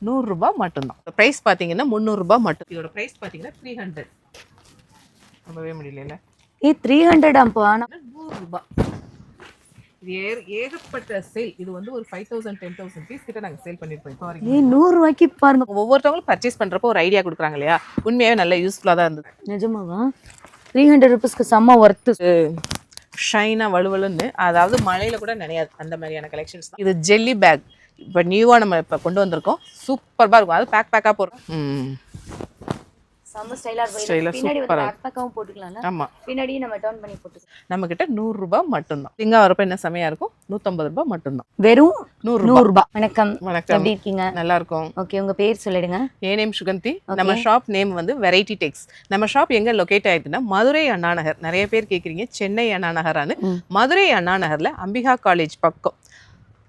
100 மட்டும்தான். பிரைஸ் பாத்தீங்கன்னா 300 மட்டும். இதோட பிரைஸ் பாத்தீங்கன்னா 300. ரொம்பவே முடியல. 300 ஆம்பா. 100 இது ஏகப்பட்ட சேல். இது வந்து ஒரு 5000 10000 பீஸ் கிட்ட நாங்க சேல் பண்ணிருப்போம். பாருங்க 100 ரூபாய்க்கு பாருங்க. ஒவ்வொருத்தவங்களும் பர்ச்சேஸ் பண்றப்போ ஒரு ஐடியா கொடுக்குறாங்க இல்லையா, உண்மையாவே நல்ல யூஸ்ஃபுல்லா தான் இருந்தது. நிஜமாவா? 300 ரூபீஸ்க்கு செம்ம ஒர்த்து. ஷைனா வலுவலுன்னு, அதாவது மழையில கூட நினையாது அந்த மாதிரியான கலெக்ஷன்ஸ் தான். இது ஜெல்லி பேக் இப்போ நியூவா நம்ம இப்போ கொண்டு வந்திருக்கோம். சூப்பர்பா இருக்கும். அது பேக்கா போடுறோம். செம்ம ஸ்டைலா இருக்கும். பின்னாடி வந்து பேக் பேக்காவும் போட்டுக்கலாம்ல. ஆமா, பின்னாடி நம்ம டர்ன் பண்ணி போட்டுக்கலாம். நம்ம கிட்ட 100 மட்டும்தான். சிங்கா வரப்ப என்ன சமையா இருக்கும்? 150 மட்டும்தான். வெறும் 100. வணக்கம். வணக்கம். எப்படி இருக்கீங்க? நல்லா இருக்கும். ஓகே, உங்க பேர் சொல்லிடுங்க. என் நேம் சுகந்தி. நம்ம ஷாப் நேம் வந்து வெரைட்டி டெக்ஸ். நம்ம ஷாப் எங்க லொகேட் ஆயிடுதுன்னா மதுரை அண்ணா நகர். நிறைய பேர் கேக்குறீங்க சென்னை அண்ணா நகரானு. மதுரை அண்ணா நகர்ல அம்பிகா காலேஜ் பக்கம்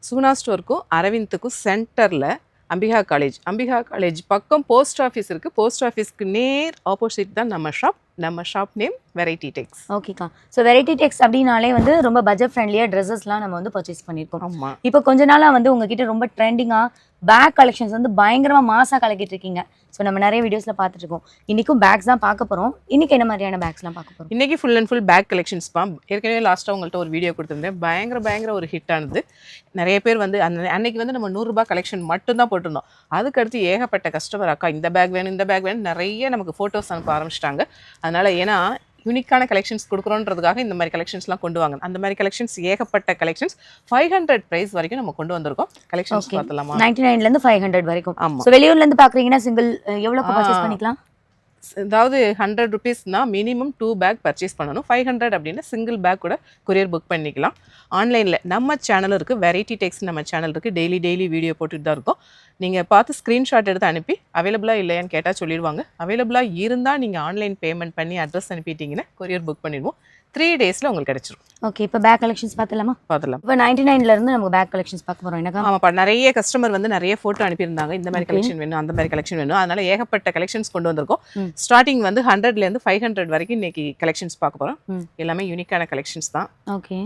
சூனா ஸ்டோருக்கும் அரவிந்துக்கும் சென்டர்ல அம்பிகா காலேஜ் பக்கம் போஸ்ட் ஆஃபீஸ் இருக்கு. போஸ்ட் ஆஃபீஸ்க்கு நேர் ஆப்போசிட் தான் நம்ம ஷாப். நம்ம ஷாப் நேம் வெரைட்டி டெக்ஸ். ஓகேக்கா. ஸோ வெரைட்டி டெக்ஸ் அப்படின்னாலே வந்து ரொம்ப பட்ஜெட் ஃப்ரெண்ட்லியாக ட்ரெஸ்ஸஸ்லாம் நம்ம வந்து பர்ச்சேஸ் பண்ணியிருக்கோம். ஆமாம். இப்போ கொஞ்ச நாளாக வந்து உங்ககிட்ட ரொம்ப ட்ரெண்டிங்காக பேக் கலெக்ஷன்ஸ் வந்து பயங்கரமாக மாசாக கலக்கிட்டு இருக்கீங்க. ஸோ நம்ம நிறைய வீடியோஸில் பார்த்துட்டு இருக்கோம். இன்றைக்கும் பேக்ஸ் தான் பார்க்க போகிறோம். இன்றைக்கி என்ன மாதிரியான பேக்ஸ்லாம் பார்க்க போகிறோம்? இன்றைக்கி full and full bag collections தான். ஏற்கனவே லாஸ்ட்டாக உங்கள்கிட்ட ஒரு வீடியோ கொடுத்துருந்தேன். பயங்கர ஒரு ஹிட் ஆனது. நிறைய பேர் வந்து அன்னைக்கு வந்து நம்ம 100 கலெக்ஷன் மட்டும்தான் போட்டிருந்தோம். அதுக்கடுத்து ஏகப்பட்ட கஸ்டமர் அக்கா இந்த பேக் வேணும் நிறைய நமக்கு ஃபோட்டோஸ் அனுப்ப ஆரம்பிச்சிட்டாங்க. அதனால் ஏன்னா யூனிக்கான கலெக்ஷன்ஸ் கொடுக்குறோன்றதுக்காக இந்த மாதிரி கலெக்ஷன்ஸ்லாம் கொண்டு வாங்க. அந்த மாதிரி கலெக்ஷன்ஸ் ஏகப்பட்ட கலெக்ஷன்ஸ் 500 பிரைஸ் வரைக்கும் நம்ம கொண்டு வந்திருக்கோம். கலெக்ஷன்ஸ் பார்த்தலாமா? 99லேருந்து 500 வரைக்கும். ஆமாம். ஸோ வெளியூர்லேருந்து பார்க்குறீங்கன்னா சிங்கிள் எவ்வளோக்கு பர்ச்சேஸ் பண்ணிக்கலாம்? அதாவது 100 rupeesனா மினிமம் 2 பேக் பர்ச்சேஸ் பண்ணணும். 500 அப்படின்னா சிங்கிள் பேக் கூட கொரியர் புக் பண்ணிக்கலாம். ஆன்லைனில் நம்ம சேனல் இருக்குது, வெரைட்டி டெக்ஸ் நம்ம சேனல் இருக்குது. டெய்லி வீடியோ போட்டுட்டு தான் இருக்கோம். நீங்கள் பார்த்து ஸ்க்ரீன்ஷாட் எடுத்து அனுப்பி அவைலபிளாக இல்லையான்னு கேட்டால் சொல்லிடுவாங்க. அவைலபிளாக இருந்தால் நீங்கள் ஆன்லைன் பேமெண்ட் பண்ணி அட்ரஸ் அனுப்பிட்டீங்கன்னா கொரியர் புக் பண்ணிடுவோம். 3 daysல உங்களுக்கு கிடைச்சிரும். ஓகே, இப்போ பேக் கலெக்ஷன்ஸ் பார்த்தலாமா? பார்த்துலாம். இப்போ 99லேருந்து நம்ம பேக் கலெக்ஷன்ஸ் பார்க்க போகிறோம். என்னக்கா? ஆமாப்பா, நிறைய கஸ்டமர் வந்து நிறைய ஃபோட்டோ அனுப்பியிருந்தாங்க. இந்த மாதிரி கலெக்ஷன் வேணும், அந்த மாதிரி கலெக்ஷன் வேணும். அதனால ஏகப்பட்ட கலெக்ஷன்ஸ் கொண்டு வந்திருக்கோம். ஸ்டார்டிங் வந்து 100லேருந்து 500 வரைக்கும் இன்னைக்கு கலெக்ஷன்ஸ் பார்க்க போகிறோம். எல்லாமே யூனிக்கான கலெக்ஷன்ஸ் தான். ஓகே,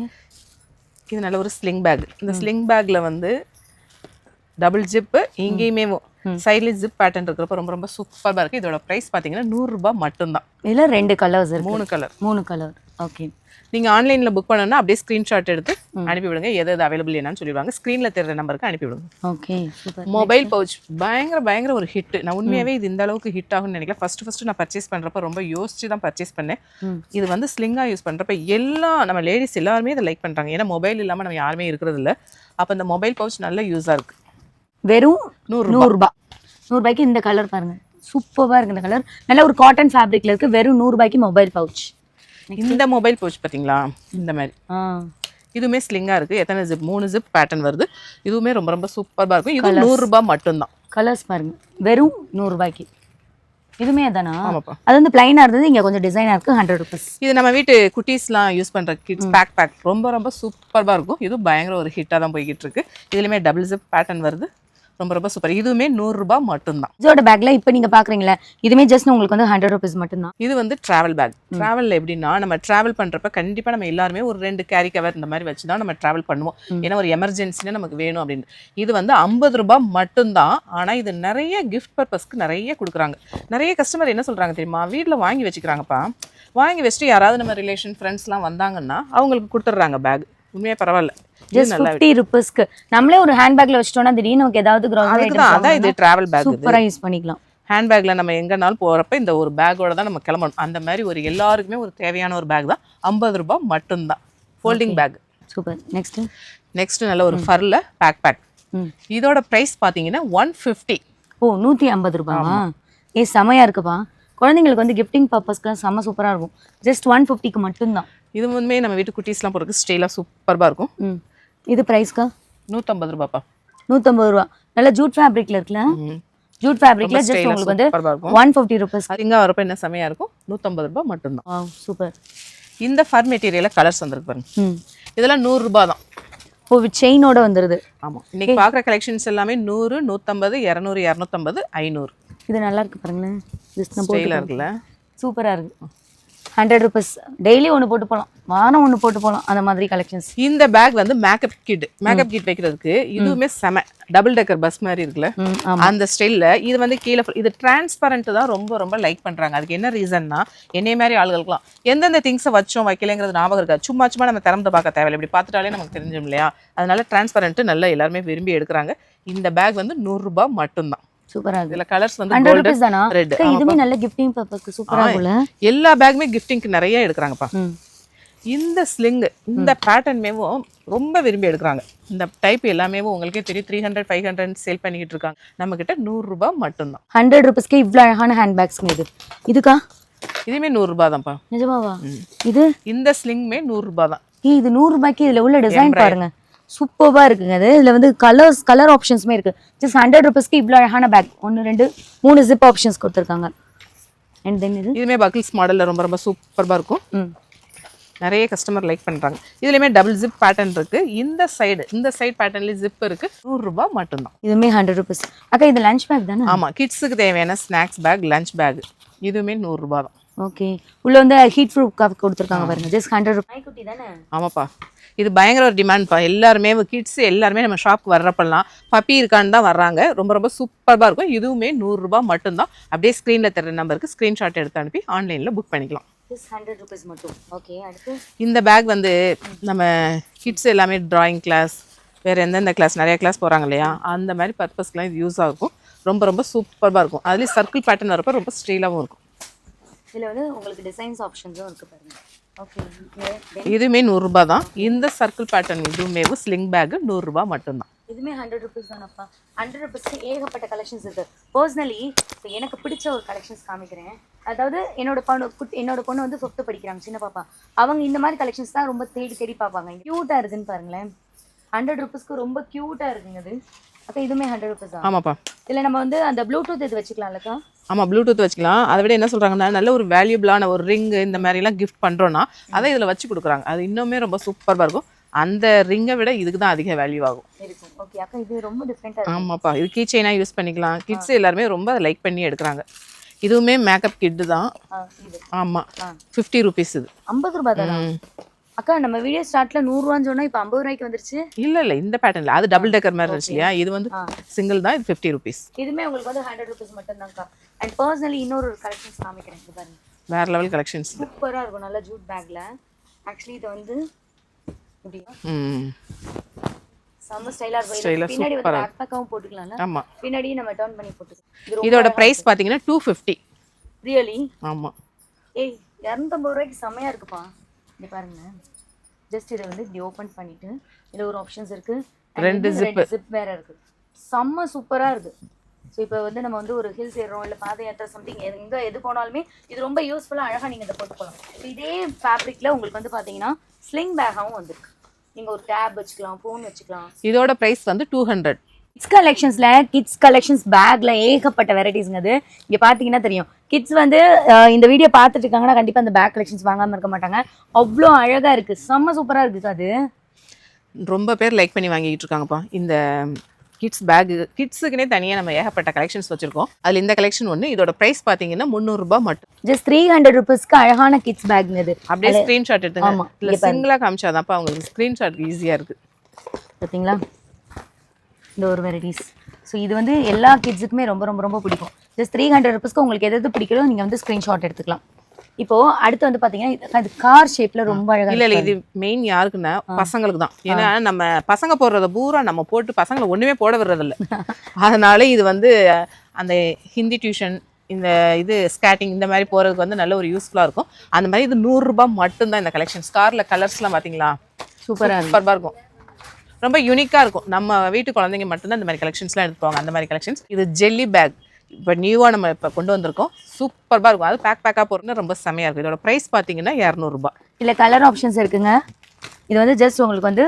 இது நல்ல ஒரு ஸ்லிங் பேக். இந்த ஸ்லிங் பேக்ல வந்து டபுள் ஜிப்பு, இங்கேயுமே சைட்ல ஜிப் பேட்டர்ன் இருக்கிறப்ப ரொம்ப சூப்பராக இருக்குது. இதோட ப்ரைஸ் பார்த்தீங்கன்னா 100 மட்டும்தான். இதில் 2 கலர்ஸ் இருக்கு. 3 கலர். ஓகே, நீங்கள் ஆன்லைனில் புக் பண்ணணும்னா அப்படியே ஸ்க்ரீன்ஷாட் எடுத்து அனுப்பிவிடுங்க. எது அவைலபிள் என்னன்னு சொல்லிடுவாங்க. ஸ்க்ரீனில் தெரிகிற நம்பருக்கு அனுப்பிவிடுங்க. Okay, super. மொபைல் பவுச் பயங்கர ஒரு ஹிட். நான் உண்மையாகவே இது இந்த அளவுக்கு ஹிட் ஆகும்னு நினைக்கல. ஃபர்ஸ்ட் நான் பர்ச்சேஸ் பண்ணுறப்ப ரொம்ப யோசிச்சு தான் பர்ச்சேஸ் பண்ணேன். இது வந்து ஸ்லிங்காக யூஸ் பண்ணுறப்ப நம்ம லேடிஸ் எல்லாருமே இதை லைக் பண்ணுறாங்க. ஏன்னா மொபைல் இல்லாமல் நம்ம யாருமே இருக்கிறது இல்லை. அப்போ இந்த மொபைல் பவுச் நல்ல யூஸாக இருக்குது. வெறும் 100 இந்த கலர் பாருங்க, சூப்பராக இருக்குது. இந்த கலர் நல்ல ஒரு காட்டன் ஃபேப்ரிக்ல இருக்கு. வெறும் 100 மொபைல் பவுச். இந்த மொபைல் பவுச் பார்த்தீங்களா, இந்த மாதிரி இதுவுமே ஸ்லிங்காக இருக்குது. எத்தனை ஜிப்? 3 ஜிப் பேட்டர்ன் வருது. இதுவுமே ரொம்ப சூப்பராக இருக்கும். இது 100 மட்டும்தான். கலர்ஸ் பாருங்க, வெறும் 100. இதுவுமே அதானா? ஆமாப்பா. அது வந்து பிளைனாக இருந்தது, இங்கே கொஞ்சம் டிசைனாக இருக்குது. 100 rupees. இது நம்ம வீட்டு குட்டீஸ்லாம் யூஸ் பண்ணுற கிட்ஸ் பேக் ரொம்ப சூப்பராக இருக்கும். இது பயங்கர ஒரு ஹிட்டாக தான் போய்கிட்டு இருக்கு. இதுலேயுமே டபுள் ஜிப் பேட்டர்ன் வருது. ரொம்ப சூப்பர். இதுவுமே 100 மட்டும்தான். இதோட பேக்ல இப்போ நீங்க பாக்குறீங்களா, இதுமே ஜஸ்ட் உங்களுக்கு வந்து 100 rupees மட்டும்தான். இது வந்து டிராவல் பேக். டிராவல்ல எப்படின்னா நம்ம டிராவல் பண்றப்ப கண்டிப்பா நம்ம எல்லாருமே ஒரு 2 கேரி கவர் இந்த மாதிரி வச்சு தான் நம்ம டிராவல் பண்ணுவோம். ஏன்னா ஒரு எமர்ஜென்சினா நமக்கு வேணும் அப்படின்னு. இது வந்து 50 மட்டும்தான். ஆனா இது நிறைய கிஃப்ட் பர்பஸ்க்கு நிறைய கொடுக்குறாங்க. நிறைய கஸ்டமர் என்ன சொல்றாங்க தெரியுமா, வீட்டில் வாங்கி வச்சுக்கிறாங்கப்பா. வாங்கி வச்சுட்டு யாராவது நம்ம ரிலேஷன் ஃப்ரெண்ட்ஸ்லாம் வந்தாங்கன்னா அவங்களுக்கு கொடுத்துட்றாங்க பேக். உண்மையாக பரவாயில்ல. ஜஸ்ட் 50 rupeesக்கு நம்மளே ஒரு ஹேண்ட் பேக்ல வச்சிட்டோம்னா திடீர்னு நமக்கு ஏதாவது grocery item அதான் இது டிராவல் பேக். சூப்பரா யூஸ் பண்ணிக்கலாம். ஹேண்ட் பேக்ல நம்ம எங்கனாலும் போறப்ப இந்த ஒரு பேக்கோட தான் நம்ம கிளம்பணும். அந்த மாதிரி ஒரு எல்லாருக்குமே ஒரு தேவையான ஒரு பேக் தான். 50 மட்டும்தான். Folding back. சூப்பர். நெக்ஸ்ட் நல்ல ஒரு ஃபர்ல பேக். இதோட பிரைஸ் பாத்தீங்கன்னா 150. ஓ, 150 ரூபாவா? செமையா இருக்குப்பா. குழந்தைங்களுக்கு வந்து கிஃப்டிங் பர்பஸ்க்குலாம் செம்ம சூப்பரா இருக்கும். ஜஸ்ட் 150க்கு மட்டும்தான். இது உண்மையே நம்ம வீட்டு குட்டீஸ்லாம் போறதுக்கு ஸ்டைலா சூப்பரா இருக்கும். இது பிரைஸ்க்கா? 150 ரூபாய்ப்பா. 150 ரூபா. நல்ல ஜூட் ஃபேப்ரிக்ல இருக்குல. ஜூட் ஃபேப்ரிக்ல ஜஸ்ட் உங்களுக்கு வந்து 150 rupees. இங்க வரப்ப என்ன செமையா இருக்கும். 150 ரூபாய் மட்டும்தான். Wow, super. இந்த ஃபர் மெட்டீரியல்ல கலர்ஸ் வந்திருக்கு பாருங்க. இதெல்லாம் 100 ரூபாய் தான். ஓ, வித் செயினோட வந்துருது. ஆமா, இன்னைக்கு பாக்குற கலெக்ஷன்ஸ் எல்லாமே 100, 150, 200, 250, 500. இது நல்லா இருக்கு பாருங்களேன். ஜஸ்ட் நம்ம ஸ்டைலா இருக்குல. சூப்பரா இருக்கு. 100 rupees. டெய்லி ஒன்று போட்டு போகலாம். வாரம் ஒன்று போட்டு போகலாம் அந்த மாதிரி கலெக்ஷன்ஸ். இந்த பேக் வந்து மேக்கப் கிட் வைக்கிறதுக்கு இதுவுமே செம டபுள் டெக்கர் பஸ் மாதிரி இருக்குல்ல அந்த ஸ்டைல்ல. இது வந்து கீழே இது டிரான்ஸ்பரண்ட் தான் ரொம்ப ரொம்ப லைக் பண்றாங்க. அதுக்கு என்ன ரீசன்னா என்னைய மாதிரி ஆளுகளுக்குலாம் எந்தெந்த திங்ஸை வச்சோம் வைக்கலைங்கிறது ஞாபகம் இருக்காது. சும்மா சும்மா நம்ம திறந்து பார்க்க தேவையில்லை, இப்படி பார்த்துட்டாலே நமக்கு தெரிஞ்சிடும் இல்லையா. அதனால டிரான்ஸ்பரண்ட் நல்லா எல்லாருமே விரும்பி எடுக்கிறாங்க. இந்த பேக் வந்து 100 ரூபாய் மட்டும்தான். சூப்பரா இருக்கு. இதுல கலர்ஸ் வந்து 100 rupees தானா? ரெட். இதுமே நல்ல கிஃப்டிங் பர்பஸ்க்கு சூப்பரா இருக்குல. எல்லா பேக்குமே கிஃப்டிங்க்கு நிறைய எடுக்கிறாங்கப்பா. இந்த ஸ்லிங் இந்த பேட்டர்ன்மேவும் ரொம்ப விரும்பி எடுக்கிறாங்க. இந்த டைப் எல்லாமே உங்களுக்கே தெரியும் 300 500 சேல் பண்ணிக்கிட்டு இருக்காங்க. நம்ம கிட்ட 100 ரூபாய் மட்டும்தான். 100 rupeesக்கு இவ்ளோ அழகான ஹேண்ட் பேக்ஸ்ங்க இது. இதுக்கா? இதுமே 100 ரூபாய் தான்ப்பா. நிஜமாவா? இது இந்த ஸ்லிங்மே 100 ரூபாய் தான். இது 100 ரூபாய்க்கு இதுல உள்ள டிசைன் பாருங்க. சூப்பர்வா இருக்குங்க. அது இதுல வந்து கலர் ஆப்ஷன்ஸ்மே இருக்கு. ஜஸ்ட் 100 rupeesக்கு இவ்ளோ அழகான பேக் 1 2 3 ஜிப் ஆப்ஷன்ஸ் கொடுத்திருக்காங்க. அண்ட் தென் இதுமே பக்கிள்ஸ் மாடல்ல ரொம்ப ரொம்ப சூப்பரா இருக்கும். நிறைய கஸ்டமர் லைக் பண்றாங்க. இதுலயுமே டபுள் ஜிப் பேட்டர்ன் இருக்கு. இந்த சைடு பேட்டர்ன்ல ஜிப் இருக்கு. 100 ரூபாய் மட்டும்தான். இதுமே 100 rupees. அக்கா இது லஞ்ச் பேக் தானே? ஆமா, கிட்ஸுக்கு தேவையான ஸ்நாக்ஸ் பேக், லஞ்ச் பேக் இதுவுமே 100 ரூபாய் தான். ஓகே. உள்ள வந்து ஹீட் ப்ரூஃப் கப் கொடுத்திருக்காங்க பாருங்க. Just 100 rupees. நாய்க்குட்டி தானே? ஆமாப்பா, இது பயங்கர ஒரு டிமாண்ட்ப்பா. எல்லாருமே கிட்ஸ் எல்லாருமே நம்ம ஷாப்க்கு வர்றப்பெல்லாம் பப்பி இருக்கான்னு தான் வர்றாங்க. ரொம்ப ரொம்ப சூப்பராக இருக்கும். இதுவுமே 100 ரூபாய் மட்டும்தான். அப்படியே ஸ்க்ரீனில் தர நம்பருக்கு ஸ்க்ரீன்ஷாட் எடுத்து அனுப்பி ஆன்லைனில் புக் பண்ணிக்கலாம். 100 rupees மட்டும். ஓகே. அடுத்து இந்த பேக் வந்து நம்ம கிட்ஸ் எல்லாமே டிராயிங் கிளாஸ், வேறு எந்தெந்த கிளாஸ் நிறைய கிளாஸ் போகிறாங்க இல்லையா, அந்த மாதிரி பர்பஸ்க்குலாம் இது யூஸ் ஆகும். ரொம்ப ரொம்ப சூப்பராக இருக்கும். அதுலேயும் சர்க்கிள் பேட்டர்ன் வரப்போ ரொம்ப ஸ்டைலாகவும் இருக்கும். இதில் வந்து உங்களுக்கு டிசைன்ஸ் ஆப்ஷன்ஸும் இருக்குது பாருங்க. ஓகே. இதுவுமே 100 ரூபாய் தான். இந்த சர்க்கிள் பேட்டர்ன் இதுவுமே ஸ்லிங் பேக் 100 ரூபாய் மட்டும்தான். இதுமே 100 rupees தானப்பா. 100 rupeesக்கு ஏகப்பட்ட கலெக்ஷன்ஸ் இருக்கு. பர்சனலி இப்போ எனக்கு பிடிச்ச ஒரு கலெக்ஷன்ஸ் காமிக்கிறேன். அதாவது என்னோட பொண்ணு வந்து 5th படிக்கிறாங்க, சின்ன பாப்பா. அவங்க இந்த மாதிரி கலெக்ஷன்ஸ் தான் ரொம்ப தேடி பார்ப்பாங்க. க்யூட்டாக இருக்குன்னு பாருங்களேன். 100 rupeesக்கு ரொம்ப க்யூட்டாக இருக்குங்க அது. அப்போ இதுவுமே 100 rupees தான். ஆமாப்பா. இதில் நம்ம வந்து அந்த ப்ளூடூத் இது வச்சுக்கலாம்லக்கா? ஆமாம், ப்ளூடூத் வச்சுக்கலாம். அதை விட என்ன சொல்கிறாங்கன்னா, நல்ல ஒரு வேல்யூபிளான ஒரு ரிங்கு இந்த மாதிரிலாம் கிஃப்ட் பண்ணுறோன்னா அதை இதில் வச்சு கொடுக்குறாங்க. அது இன்னுமே ரொம்ப சூப்பராக இருக்கும். அந்த ரிங்கை விட இதுக்கு தான் அதிக வேல்யூ ஆகும். ஓகே அக்கா, இது ரொம்ப டிஃப்ரெண்ட்டாக. ஆமாப்பா, இது கீ செயினாக யூஸ் பண்ணிக்கலாம். கிட்ஸ் எல்லாருமே ரொம்ப லைக் பண்ணி எடுக்கிறாங்க. இதுவுமே மேக்கப் கிட்டு தான். ஆமாம், 50 rupees. இது 50 ரூபாய் தானா? அக்கா நம்ம வீடியோ ஸ்டார்ட்ல 100 ரூபான்னு சொன்னா இப்போ 50 ரூபாய்க்கு வந்துருச்சு. இல்ல இந்த பேட்டர்ன்ல அது டபுள் டெக்கர் மாதிரி இருந்துச்சு இல்லையா. இது வந்து சிங்கிள் தான். இது 50 rupees. இதுமே உங்களுக்கு வந்து 100 rupees மட்டும் தான்க்கா. அண்ட் பர்சனலி இன்னொரு கலெக்ஷன்ஸ் காமிக்கிறேன். இது பாருங்க, வேற லெவல் கலெக்ஷன்ஸ். சூப்பரா இருக்கும். நல்ல ஜூட் பேக்ல. ஆக்சுவலி இது வந்து இப்படி செம்ம ஸ்டைலா இருக்கும். பின்னாடி வந்து பேக் பேக்காவும் போட்டுக்கலாம்ல. ஆமா, பின்னாடி நம்ம டர்ன் பண்ணி போட்டுக்கலாம். இதோட பிரைஸ் பாத்தீங்கன்னா 250. ரியலி? ஆமா. ஏய் 250 ரூபாய்க்கு செமையா இருக்குப்பா. இங்க பாருங்க, ஜஸ்ட் இதை வந்து இப்படி ஓபன் பண்ணிட்டு இதுல ஒரு ஆப்ஷன்ஸ் இருக்கு. 2 ஜிப் வேற இருக்கு. செம்ம சூப்பரா இருக்கு. ஸோ இப்போ வந்து நம்ம வந்து ஒரு ஹில்ஸ் ஏறுறோம், இல்லை பாதை ஏற்ற சம்திங் எது போனாலுமே இது ரொம்ப யூஸ்ஃபுல்லாக அழகாக நீங்கள் இதை போட்டு போகலாம். இதே ஃபேப்ரிக்கில் உங்களுக்கு வந்து பார்த்தீங்கன்னா ஸ்லிங் பேக்காகவும் வந்துருக்கு. நீங்கள் ஒரு டேப் வச்சுக்கலாம், ஃபோன் வச்சுக்கலாம். இதோட ப்ரைஸ் வந்து 200. கிட்ஸ் கலெக்ஷன்ஸ் பேக்ல ஏகப்பட்ட வெரைட்டிஸ்ங்க. அது இங்கே பார்த்தீங்கன்னா தெரியும். கிட்ஸ் வந்து இந்த வீடியோ பார்த்துட்டு இருக்காங்கன்னா கண்டிப்பாக அந்த பேக் கலெக்ஷன்ஸ் வாங்காமல் இருக்க மாட்டாங்க. அவ்வளோ அழகாக இருக்குது, செம்ம சூப்பராக இருக்குது. அது ரொம்ப பேர் லைக் பண்ணி வாங்கிட்டு இருக்காங்கப்பா. இந்த கிட்ஸ் பேக் கிட்ஸுக்குனே தனியாக நம்ம ஏகப்பட்ட கலெக்ஷன்ஸ் வச்சிருக்கோம். அதில் இந்த கலெக்ஷன் ஒன்று. இதோட ப்ரைஸ் பார்த்தீங்கன்னா 300 ரூபாய் மட்டும். ஜஸ்ட் 300 rupeesக்கு அழகான கிட்ஸ் பேக். இது அப்படியே ஸ்க்ரீன்ஷாட் எடுத்துங்க. இல்லை சிங்கிளாக காமிச்சாதான்ப்பா உங்களுக்கு ஸ்க்ரீன்ஷாட் ஈஸியாக இருக்குது. பார்த்தீங்களா இந்த ஒரு வெரைட்டிஸ். ஸோ இது வந்து எல்லா கிட்ஸுக்குமே ரொம்ப ரொம்ப ரொம்ப பிடிக்கும். ஜஸ்ட் 300 rupeesக்கு உங்களுக்கு எது பிடிக்கிறதோ நீங்கள் வந்து ஸ்க்ரீன்ஷாட் எடுத்துக்கலாம். இப்போ அடுத்து வந்து பாத்தீங்கன்னா இது கார் ஷேப்ல ரொம்ப அழகா. இல்ல இது மெயின் யாருக்குன்னா பசங்களுக்கு தான். ஏன்னா நம்ம பசங்க போடுறத பூரா நம்ம போட்டு பசங்களை ஒண்ணுமே போட விடுறது இல்லை. அதனால இது வந்து அந்த ஹிந்தி டியூஷன், இந்த இது ஸ்கேட்டிங் இந்த மாதிரி போறதுக்கு வந்து நல்ல ஒரு யூஸ்ஃபுல்லா இருக்கும். அந்த மாதிரி இது 100 ரூபாய் மட்டும்தான். இந்த கலெக்ஷன்ஸ் கார்ல கலர்ஸ்லாம் பாத்தீங்களா சூப்பரா இருக்கும். ரொம்ப யூனிக்கா இருக்கும். நம்ம வீட்டு குழந்தைங்க மட்டும்தான் இந்த மாதிரி கலெக்ஷன்ஸ்லாம் எடுத்துப்பாங்க. அந்த மாதிரி கலெக்ஷன்ஸ். இது ஜெல்லி பேக் இப்போ நியூவாக நம்ம இப்போ கொண்டு வந்திருக்கோம். சூப்பராக இருக்கும். அது பேக்காக போகிறதுனா ரொம்ப செமையாக இருக்கும். இதோட ப்ரைஸ் பார்த்தீங்கன்னா 200 ரூபாய். இல்லை கலர் ஆப்ஷன்ஸ் இருக்குங்க. இது வந்து ஜஸ்ட் உங்களுக்கு வந்து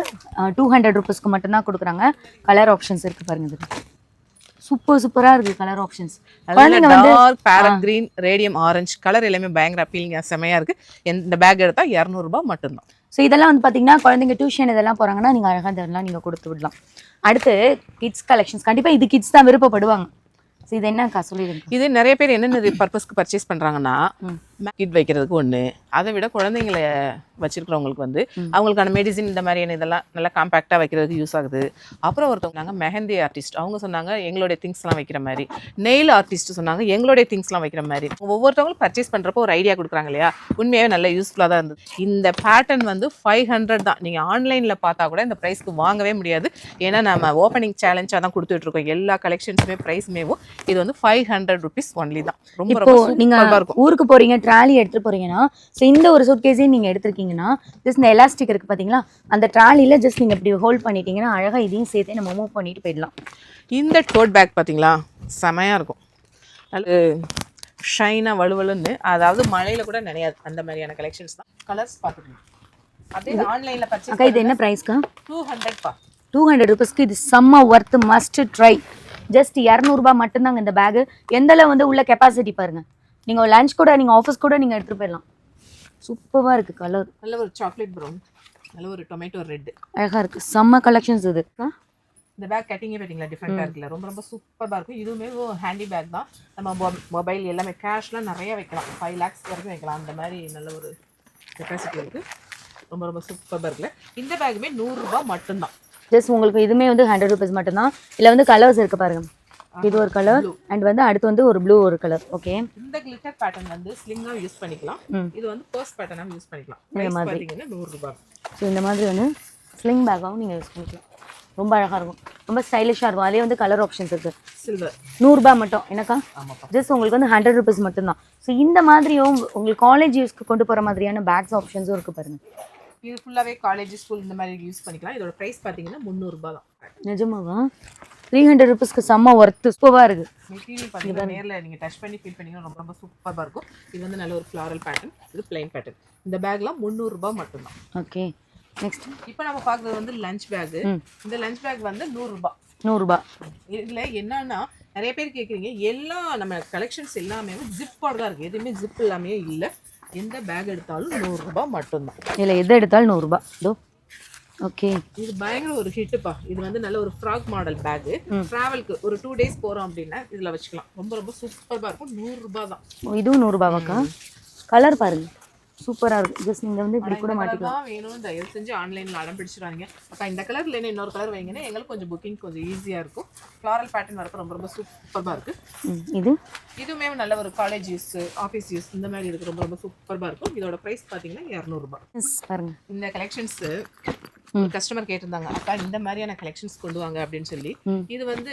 200 rupeesக்கு மட்டும்தான் கொடுக்குறாங்க. கலர் ஆப்ஷன்ஸ் இருக்குது பாருங்க. இது சூப்பராக இருக்குது colour options. Dark parrot green, radium orange colour எல்லாமே பயங்கர அப்பீலிங்காக செமையாக இருக்குது. இந்த பேக் எடுத்தால் 200 ரூபாய் மட்டும்தான். ஸோ இதெல்லாம் வந்து பார்த்தீங்கன்னா குழந்தைங்க டியூஷன் இதெல்லாம் போகிறாங்கன்னா நீங்கள் அழகாக இதெல்லாம் நீங்கள் கொடுத்து விடலாம். அடுத்து கிட்ஸ் கலெக்ஷன்ஸ். கண்டிப்பாக இது கிட்ஸ் தான் விருப்பப்படுவாங்க. ஸோ இது என்னக்கா சொல்லிடுங்க. இது நிறைய பேர் என்னென்ன பர்பஸ்க்கு பர்ச்சேஸ் பண்ணுறாங்கன்னா கிட் வைக்கிறதுக்கு ஒன்று, அதை விட குழந்தைங்களை வச்சிருக்கிறவங்களுக்கு வந்து அவங்களுக்கான மெடிசின் இந்த மாதிரியான இதெல்லாம் நல்லா காம்பேக்டாக வைக்கிறதுக்கு யூஸ் ஆகுது. அப்புறம் ஒருத்தவங்க நாங்கள் மெஹந்தி ஆர்டிஸ்ட், அவங்க சொன்னாங்க எங்களுடைய திங்ஸ்லாம் வைக்கிற மாதிரி. நெயில் ஆர்டிஸ்ட் சொன்னாங்க எங்களுடைய திங்ஸ்லாம் வைக்கிற மாதிரி. ஒவ்வொருத்தவங்களும் பர்ச்சேஸ் பண்ணுறப்போ ஒரு ஐடியா கொடுக்குறாங்க இல்லையா, உண்மையாகவே நல்ல யூஸ்ஃபுல்லாக தான் இருந்தது. இந்த பேட்டர்ன் வந்து 500 தான். நீங்கள் ஆன்லைனில் பார்த்தா கூட இந்த ப்ரைஸ்க்கு வாங்கவே முடியாது. ஏன்னா நம்ம ஓப்பனிங் சேலஞ்சாக தான் கொடுத்துட்ருக்கோம் எல்லா கலெக்ஷன்ஸுமே. ப்ரைஸ்மேவும் இது வந்து 500 rupees ஒன்லி தான். ரொம்ப இப்போ ரொம்ப நீங்க சூப்பராக இருக்கும். ஊருக்கு போறீங்க, ட்ராலி எடுத்துட்டு போறீங்கன்னா, ஸோ இந்த ஒரு சூட்கேஸையும் நீங்க எடுத்திருக்கீங்கன்னா, ஜஸ்ட் இந்த எலாஸ்டிக் இருக்கு பாத்தீங்களா, அந்த ட்ராலில ஜஸ்ட் நீங்க இப்படி ஹோல்ட் பண்ணிட்டீங்கன்னா அழகா இதையும் சேர்த்து நம்ம மூவ் பண்ணிட்டு போயிடலாம். இந்த டோட் பேக் பார்த்தீங்களா, செமையாக இருக்கும். நல்ல ஷைனாக வலுவலுன்னு, அதாவது மழையில் கூட நினையாது அந்த மாதிரியான கலெக்ஷன்ஸ் தான். கலர்ஸ் பார்த்துக்கணும். அப்படியே ஆன்லைனில் பர்ச்சேஸ் அக்கா இது என்ன ப்ரைஸ்க்கா? 200 பா. 200 rupeesக்கு இது செம்ம ஒர்த், மஸ்ட் ட்ரை. ஜஸ்ட் 200 ரூபாய் மட்டும்தாங்க இந்த பேகு. எந்த அளவு வந்து உள்ள கெப்பாசிட்டி பாருங்க. நீங்கள் லஞ்ச் கூட, நீங்கள் ஆஃபீஸ் கூட நீங்கள் எடுத்துகிட்டு போயிடலாம். சூப்பராக இருக்குது கலர். நல்ல ஒரு சாக்லேட் ப்ரௌன், நல்ல ஒரு டொமேட்டோ ரெட், அழகாக இருக்குது. செம்ம கலெக்ஷன்ஸ் இது. இந்த பேக் கட்டிங்கே பார்த்தீங்களா, டிஃப்ரெண்ட்டாக இருக்குல்ல, ரொம்ப ரொம்ப சூப்பராக இருக்கும். இதுவுமே ஹேண்டி பேக் தான். நம்ம மொபைல் எல்லாமே கேஷ்லாம் நிறைய வைக்கலாம், 5 lakhs வரைக்கும் வைக்கலாம். அந்த மாதிரி நல்ல ஒரு கெப்பாசிட்டி இருக்குது. ரொம்ப ரொம்ப சூப்பராக இருக்குல்ல. இந்த பேக்குமே 100 ரூபாய் மட்டும்தான். ஜஸ்ட் உங்களுக்கு இதுவுமே வந்து 100 rupees மட்டும்தான். இதில் வந்து கலர்ஸ் இருக்குது பாருங்க. இது ஒரு கலர் அண்ட் வந்து அடுத்து வந்து ஒரு ப்ளூ ஒரு கலர். ஓகே, இந்த கிளிட்டர் பேட்டர்ன் வந்து ஸ்லிங்கா யூஸ் பண்ணிக்கலாம். இது வந்து பர்ஸ் பேட்டர்னா யூஸ் பண்ணிக்கலாம். பிரைஸ் பாத்தீங்கன்னா 100 ரூபாய். ஸோ இந்த மாதிரி வந்து ஸ்லிங் பேக்காகவும் நீங்கள் யூஸ் பண்ணிக்கலாம். ரொம்ப அழகாக இருக்கும், ரொம்ப ஸ்டைலிஷாக இருக்கும். அதே வந்து கலர் ஆப்ஷன்ஸ் இருக்குது. சில்வர் 100 ரூபாய் மட்டும். எனக்கா ஆமாப்பா. ஜஸ்ட் உங்களுக்கு வந்து 100 rupees மட்டும்தான். ஸோ இந்த மாதிரியும் உங்களுக்கு காலேஜ் யூஸ்க்கு கொண்டு போகிற மாதிரியான பேக்ஸ் ஆப்ஷன்ஸும் இருக்குது பாருங்க. இது ஃபுல்லாவே காலேஜ் ஸ்கூல் இந்த மாதிரி யூஸ் பண்ணிக்கலாம். இதோட பிரைஸ் பாத்தீங்கன்னா 300 ரூபாய் தான். நிஜமாவா? 300 rupeesக்கு செம்ம ஒர்த்து, சூப்பராக இருக்குது. மெட்டீரியல் பார்த்தீங்கன்னா நேரில் நீங்கள் டச் பண்ணி ஃபீல் பண்ணிங்கன்னா ரொம்ப ரொம்ப சூப்பராக இருக்கும். இது வந்து நல்ல ஒரு ஃப்ளாரல் பேட்டர்ன், இது பிளைன் பேட்டர்ன். இந்த பேக்லாம் 300 ரூபாய் மட்டும்தான். ஓகே, நெக்ஸ்ட் இப்போ நம்ம பார்க்குறது வந்து லஞ்ச் பேக்கு. இந்த லஞ்ச் பேக் வந்து 100 ரூபாய். 100 ரூபாய். இதில் என்னன்னா நிறைய பேர் கேட்குறீங்க, எல்லா நம்ம கலெக்ஷன்ஸ் எல்லாமே ஜிப்போட தான் இருக்குது, எதுவுமே ஜிப் எல்லாமே இல்லை. எந்த பேக் எடுத்தாலும் 100 ரூபாய் மட்டும்தான். இதில் எது எடுத்தாலும் 100 ரூபாய். இதோ ஓகே, இது பயங்கர ஒரு ஹிட்டுப்பா. இது வந்து நல்ல ஒரு ஃப்ராக் மாடல் பேக்கு. ட்ராவலுக்கு ஒரு 2 days போகிறோம் அப்படின்னா இதில் வச்சுக்கலாம். ரொம்ப ரொம்ப சூப்பராக இருக்கும். 100 ரூபாய் தான். இதுவும் 100 ரூபாவாக்கா? கலர் பாருங்க, சூப்பராக இருக்கும். ஜஸ்ட் நீங்கள் வந்து இப்படி கூட மாட்டிக்கலாம். வேணும், தயவு செஞ்சு ஆன்லைனில் அடம் பிடிச்சிடாதீங்க. அக்கா இந்த கலர் இல்லைன்னா இன்னொரு கலர் வைங்கன்னா எங்களுக்கு கொஞ்சம் புக்கிங் கொஞ்சம் ஈஸியாக இருக்கும். ஃப்ளாரல் பேட்டர்ன் வரப்போ ரொம்ப ரொம்ப சூப்பராக இருக்குது. இதுவுமே நல்ல ஒரு காலேஜ் யூஸ், ஆஃபீஸ் யூஸ் இந்த மாதிரி இருக்குது. ரொம்ப ரொம்ப சூப்பராக இருக்கும். இதோட ப்ரைஸ் பார்த்தீங்கன்னா 200 ரூபாய். பாருங்க, இந்த கலெக்ஷன்ஸு கஸ்டமர் கேட்டிருந்தாங்க, அக்கா இந்த மாதிரியான கலெக்ஷன்ஸ் கொண்டு வாங்க அப்படின்னு சொல்லி. இது வந்து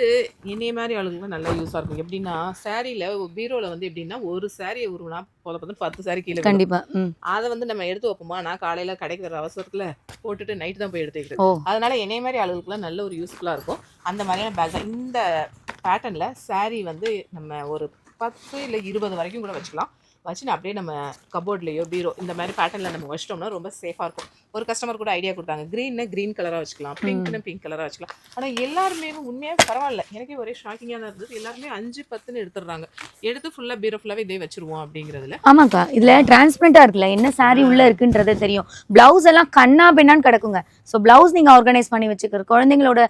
என்னைய மாதிரி ஆளுங்களுக்கு நல்லா யூஸாக இருக்கும். எப்படின்னா சாரியில் பீரோவில் வந்து எப்படின்னா ஒரு சாரியை உருவனா போல பார்த்து 10 சாரி கீழே கண்டிப்பாக அதை வந்து நம்ம எடுத்து வைப்போமா. நான் காலையில் கடைக்கு வர அவசரத்தில் போட்டுட்டு நைட்டு தான் போய் எடுத்து வைக்கிறேன். அதனால என்னைய மாதிரி ஆளுகளுக்குலாம் நல்ல ஒரு யூஸ்ஃபுல்லாக இருக்கும். அந்த மாதிரியான பேக் தான். இந்த பேட்டர்னில் சாரி வந்து நம்ம ஒரு 10 இல்லை 20 வரைக்கும் கூட வச்சுக்கலாம். வச்சுன்னு அப்படியே நம்ம கபோர்ட்லேயோ பீரோ இந்த மாதிரி பேட்டர்னில் நம்ம வச்சிட்டோம்னா ரொம்ப சேஃபாக இருக்கும். ஒரு கஸ்டமர் கூட ஐடியா கொடுத்தாங்க, க்ரீன்னு க்ரீன் கலராக வச்சுக்கலாம், பிங்க்னு பிங்க் கலராக வச்சுக்கலாம். ஆனால் எல்லாருமே உண்மையாக பரவாயில்ல, எனக்கே ஒரே ஷாக்கிங்காக தான் இருந்தது. எல்லாருமே 5-10ன்னு எடுத்துடுறாங்க. எடுத்து ஃபுல்லாக பீரோ ஃபுல்லாகவே இதே வச்சிருவோம் அப்படிங்கிறதுல. ஆமாக்கா, இதில் டிரான்ஸ்பரண்டாக இருக்குல்ல, என்ன சாரி உள்ளே இருக்குன்றது தெரியும். ப்ளவுஸ் எல்லாம் கண்ணா பெண்ணான்னு கிடக்குங்க. ஸோ ப்ளவுஸ் நீங்கள் ஆர்கனைஸ் பண்ணி வச்சுக்கிற, குழந்தைங்களோட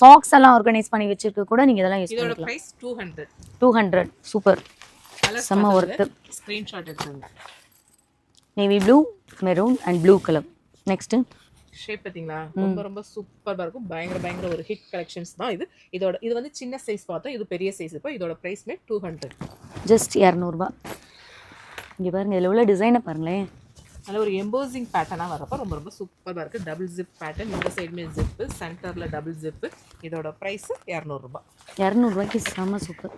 சாக்ஸ் எல்லாம் ஆர்கனைஸ் பண்ணி வச்சுருக்க கூட நீங்கள் இதெல்லாம் யூஸ் இதோட பண்ணிக்கலாம். ப்ரைஸ் 200. 200. சூப்பர், செம்ம ஒர்த்து. ஸ்க்ரீன்ஷாட் எடுத்துங்க. Navy blue, maroon and blue colour. Next shape பார்த்தீங்களா, ரொம்ப ரொம்ப சூப்பராக இருக்கும். பயங்கர ஒரு ஹிட் கலெக்ஷன்ஸ் தான் இது. இது வந்து சின்ன சைஸ் பார்த்தோம், இது பெரிய சைஸ். இப்போ இதோட ப்ரைஸ்மே 200. ஜஸ்ட் 200 ரூபாய். இங்கே பாருங்க, இதில் உள்ள டிசைனை பாருங்களேன். நல்ல ஒரு எம்போசிங் பேட்டர்னாக வரப்போ ரொம்ப ரொம்ப சூப்பராக இருக்குது. டபுள் ஜிப் பேட்டர்ன், இந்த சைடுமே ஜிப்பு, சென்டரில் டபுள் ஜிப்பு. இதோட ப்ரைஸு 200 ரூபாய். 200 ரூபாய்க்கு செம்ம சூப்பர்.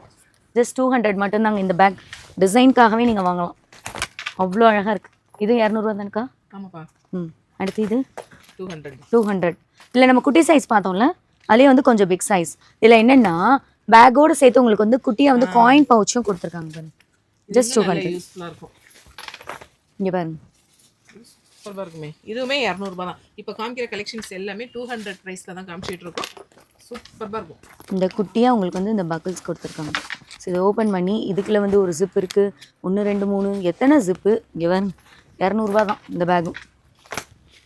ஜஸ்ட் 200 மட்டும்தாங்க. இந்த பேக் டிசைனுக்காகவே நீங்கள் வாங்கலாம், அவ்வளோ அழகாக இருக்குது. இது 200 ரூபா தானேக்கா? ஆமாப்பா. அடுத்து இது 200. இல்லை நம்ம குட்டி சைஸ் பார்த்தோம்ல, அதுலேயே வந்து கொஞ்சம் பிக் சைஸ். இதில் என்னென்னா பேக்கோடு சேர்த்து உங்களுக்கு வந்து குட்டியாக வந்து காயின் பவுச்சும் கொடுத்துருக்காங்க பாருங்க. ஜஸ்ட் 200. யூஸ்ஃபுல்லாக இருக்கும். இங்கே பாருங்க, சூப்பராக இருக்குமே. இதுவுமே 200 ரூபா தான். இப்போ காமிக்கிற கலெக்ஷன்ஸ் எல்லாமே 200 ப்ரைஸில் தான் காமிச்சிட்டு இருக்கோம். சூப்பராக இருக்கும். இந்த குட்டியாக உங்களுக்கு வந்து இந்த பக்கிள்ஸ் கொடுத்துருக்காங்க. ஸோ இதை ஓப்பன் பண்ணி இதுக்குள்ளே வந்து ஒரு ஜிப் இருக்குது. 1 2 3 எத்தனை ஜிப்பு. இங்கே பாருங்க, 200 ரூபா தான் இந்த பேக்கும்.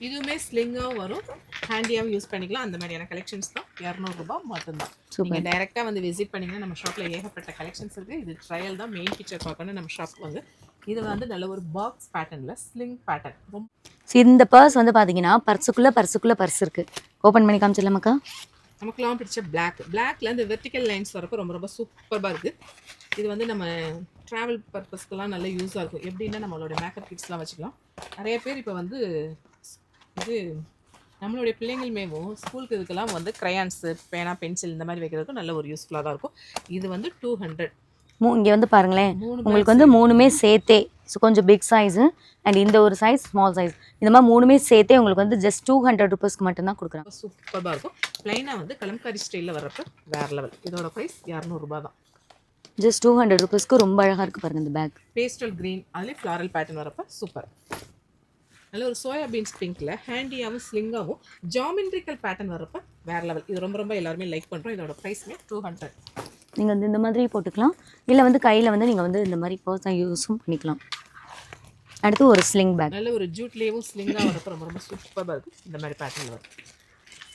இதுவுமே ஸ்லிங்காகவும் வரும், ஹேண்டியாகவும் யூஸ் பண்ணிக்கலாம். அந்த மாதிரியான கலெக்ஷன்ஸ் தான் 200 ரூபாய் மட்டும்தான். நீங்கள் டைரெக்டாக வந்து விசிட் பண்ணிங்கன்னா நம்ம ஷாப்பில் ஏகப்பட்ட கலெக்ஷன்ஸ் இருக்குது. இது ட்ரையல் தான், மெயின் பிக்சர் பார்க்கணும் நம்ம ஷாப்புக்கு வந்து இது வந்து நல்ல ஒரு பாக்ஸ் பேட்டர்னில் ஸ்லிங் பேட்டர்ன் ரொம்ப ஸோ இந்த பர்ஸ் வந்து பார்த்தீங்கன்னா பர்ஸுக்குள்ளே பர்ஸ் இருக்குது. ஓப்பன் பண்ணி காமிச்சிடலாமாக்கா? நமக்குலாம் பிடிச்ச பிளாக்ல இந்த வெர்டிக்கல் லைன்ஸ் வரப்போ ரொம்ப ரொம்ப சூப்பராக இருக்குது. இது வந்து நம்ம ட்ராவல் பர்பஸ்க்கெல்லாம் நல்ல யூஸாக இருக்கும். எப்படின்னா நம்மளோட மேக்கப் கிட்ஸ்லாம் வச்சுக்கலாம். நிறைய பேர் இப்போ வந்து இது நம்மளுடைய பிள்ளைங்களுமேவும் ஸ்கூலுக்கு இதுக்கெல்லாம் வந்து க்ரையான்ஸு, பேனா, பென்சில் இந்த மாதிரி வைக்கிறதுக்கும் நல்ல ஒரு யூஸ்ஃபுல்லாக தான் இருக்கும். இது வந்து 200. இங்கே வந்து பாருங்களேன், உங்களுக்கு வந்து மூணுமே சேர்த்தே, ஸோ கொஞ்சம் பிக் சைஸு அண்ட் இந்த ஒரு சைஸ் ஸ்மால் சைஸ், இந்த மாதிரி மூணுமே சேர்த்தே உங்களுக்கு வந்து ஜஸ்ட் 200 ருபீஸ்க்கு மட்டும்தான் கொடுக்குறாங்க. சூப்பராக இருக்கும். ப்ளைனாக வந்து கலம்காரி ஸ்டைலில் வர்றப்ப வேறு லெவல். இதோட ப்ரைஸ் 200 ரூபா தான். ஜஸ்ட் 200 ருபீஸ்க்கு ரொம்ப அழகாக இருக்குது பாருங்கள் இந்த பேக். பேஸ்டல் க்ரீன், அதுலேயும் ஃப்ளாரல் பேட்டர்ன் வரப்போ சூப்பர். நல்ல ஒரு சோயா பீன்ஸ் பிங்க்கில் ஹேண்டியாகவும் ஸ்லிங்காகவும் ஜாமெண்ட்ரிக்கல் பேட்டர்ன் வரப்போ வேறு லெவல். இது ரொம்ப ரொம்ப எல்லாருமே லைக் பண்ணுறோம். இதோட ப்ரைஸ்மே 200. நீங்கள் வந்து இந்த மாதிரி போட்டுக்கலாம், இல்லை வந்து கையில் வந்து நீங்கள் வந்து இந்த மாதிரி பர்ஸாக யூஸும் பண்ணிக்கலாம். அடுத்து ஒரு ஸ்லிங் பேக், நல்ல ஒரு ஜூட்லேயும் ஸ்லிங்காக வரப்போ ரொம்ப ரொம்ப சூப்பராக இருக்குது. இந்த மாதிரி பேட்டர்னில் வரும்.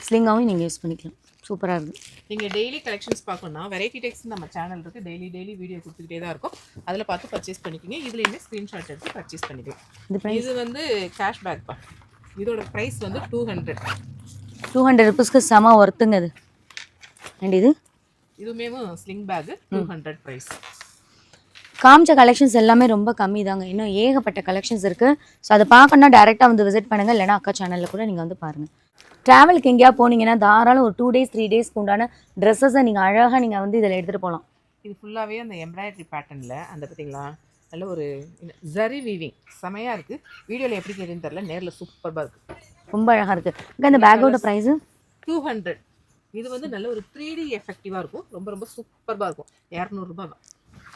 ஸ்லிங்காகவும் நீங்கள் யூஸ் பண்ணிக்கலாம், சூப்பராக இருக்குது. நீங்கள் டெய்லி கலெக்ஷன்ஸ் பார்க்கணும்னா வெரைட்டி டெக்ஸ் நம்ம சேனல் இருக்குது. டெய்லி வீடியோ கொடுத்துக்கிட்டே தான் இருக்கும். அதில் பார்த்து பர்ச்சேஸ் பண்ணிக்கிங்க. இதுலேயுமே ஸ்க்ரீன்ஷாட் எடுத்து பர்ச்சேஸ் பண்ணிக்கலாம். இது வந்து கேஷ் பேக் தான். இதோட ப்ரைஸ் வந்து 200. 200 ருபீஸ்க்கு செம ஒர்த்துங்க இது. அண்ட் இதுவுமே ஸ்லிங் பேக்கு 200 ப்ரைஸ். காமிச்ச கலெக்ஷன்ஸ் எல்லாமே ரொம்ப கம்மி தாங்க. இன்னும் ஏகப்பட்ட கலெக்ஷன்ஸ் இருக்குது. ஸோ அதை பார்க்கணுன்னா டேரெக்டாக வந்து விசிட் பண்ணுங்கள், இல்லைனா அக்கா சேனலில் கூட நீங்கள் வந்து பாருங்கள். ட்ராவலுக்கு எங்கேயா போனீங்கன்னா தாராளம் ஒரு 2 days 3 daysக்கு உண்டான ட்ரெஸ்ஸஸை நீங்கள் அழகாக நீங்கள் வந்து இதில் எடுத்துகிட்டு போகலாம். இது ஃபுல்லாகவே அந்த எம்ப்ராய்டரி பேட்டர்னில் அந்த பார்த்தீங்களா நல்ல ஒரு ஜரி வீவிங் செமையாக இருக்குது. வீடியோவில் எப்படி தெரியுதுன்னு தெரில, நேரில் சூப்பராக இருக்குது, ரொம்ப அழகாக இருக்குது. இந்த பேக்கோட ப்ரைஸு 200. இது வந்து நல்ல ஒரு 3D எஃபெக்டிவாக இருக்கும். ரொம்ப ரொம்ப சூப்பராக இருக்கும். 200 ரூபா தான்.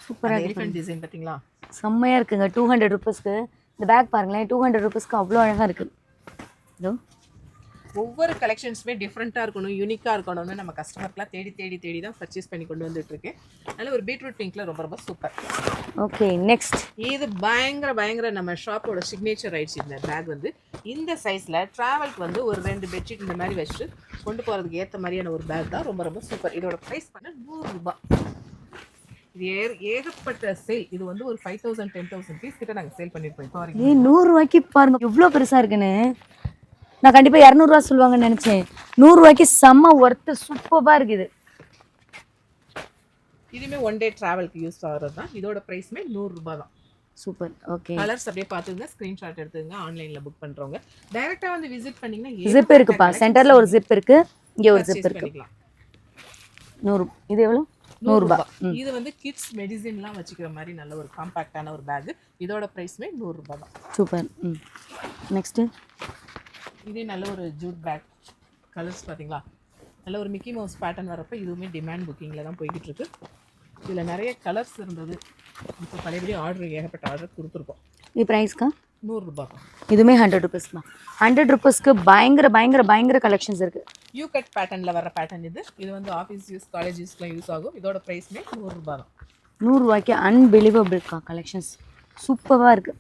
சூப்பராக எலிஃபென்ட் டிசைன் பார்த்தீங்களா, செம்மையாக இருக்குங்க. 200 ருபீஸ்க்கு இந்த பேக் பாருங்களேன். 200 ருபீஸ்க்கு அவ்வளோ அழகாக இருக்குது. இதோ ஒவ்வொரு கலெக்ஷன்ஸுமே டிஃப்ரெண்ட்டாக இருக்கணும், யூனிக்காக இருக்கணும்னு நம்ம கஸ்டமர்க்கெலாம் தேடி தான் பர்ச்சேஸ் பண்ணி கொண்டு வந்துட்டுருக்கேன். நல்ல ஒரு பீட்ரூட் பிங்க்கில் ரொம்ப ரொம்ப சூப்பர். ஓகே, நெக்ஸ்ட் இது பயங்கர நம்ம ஷாப்போட சிக்னேச்சர் ஆயிடுச்சு. இந்த பேக் வந்து இந்த சைஸில் ட்ராவலுக்கு வந்து ஒரு 2 பெட்ஷீட் இந்த மாதிரி வச்சு கொண்டு போகிறதுக்கு ஏற்ற மாதிரியான ஒரு பேக் தான். ரொம்ப ரொம்ப சூப்பர். இதோட ப்ரைஸ் பண்ண 100 ரூபா. இது ஏகப்பட்ட சேல். இது வந்து ஒரு 5000 10,000 பீஸ் கிட்ட நாங்கள் சேல் பண்ணியிருப்போம். இப்போ வரைக்கும் 100 ரூபாய்க்கு பாருங்க எவ்வளோ பெருசாக இருக்குன்னு. நான் கண்டிப்பாக 200 ரூபா சொல்லுவாங்கன்னு நினச்சேன். 100 ரூபாய்க்கு செம்ம ஒர்த்து, சூப்பராக இருக்குது. இதுவுமே 1 day ட்ராவலுக்கு யூஸ் ஆகிறது தான். இதோட ப்ரைஸுமே 100 ரூபா தான். சூப்பர். ஓகே, கலர்ஸ் அப்படியே பார்த்துங்க, ஸ்க்ரீன்ஷாட் எடுத்துங்க. ஆன்லைனில் புக் பண்ணுறவங்க டைரெக்டாக வந்து விசிட் பண்ணிங்கன்னா ஜிப் இருக்குப்பா, சென்டரில் ஒரு ஜிப் இருக்குது, இங்கே ஒரு ஜிப் இருக்குது. பண்ணிக்கலாம். 100. இது எவ்வளோ? 100 ரூபா. இது வந்து கிட்ஸ் மெடிசின்லாம் வச்சுக்கிற மாதிரி நல்ல ஒரு காம்பாக்டான ஒரு பேக். இதோட ப்ரைஸுமே 100 ரூபா தான். சூப்பர். நெக்ஸ்ட்டு இதே நல்ல ஒரு ஜூட் பேக். கலர்ஸ் பார்த்தீங்களா, நல்ல ஒரு மிக்கி மவுஸ் பேட்டர்ன் வரப்போ இதுவுமே டிமாண்ட் புக்கிங்கில் தான் போய்கிட்டு இருக்கு. இதில் நிறைய கலர்ஸ் இருந்தது. இப்போ பழையபடி ஏகப்பட்ட ஆர்டர் கொடுத்துருக்கோம். இது ப்ரைஸ்க்கா 100 ரூபா. இதுவுமே 100 ருபீஸ் தான். 100 ருபீஸ்க்கு பயங்கர கலெக்ஷன்ஸ் இருக்குது. யூ கட் பேட்டர்னில் வர பேட்டர்ன் இது. இது வந்து ஆஃபீஸ் யூஸ், காலேஜ் யூஸ்க்குலாம் யூஸ் ஆகும். இதோட ப்ரைஸ்மே 100 ரூபா தான். 100 ரூபாய்க்கு அன்பிலீவபிள்க்கா கலெக்ஷன்ஸ், சூப்பராக இருக்குது.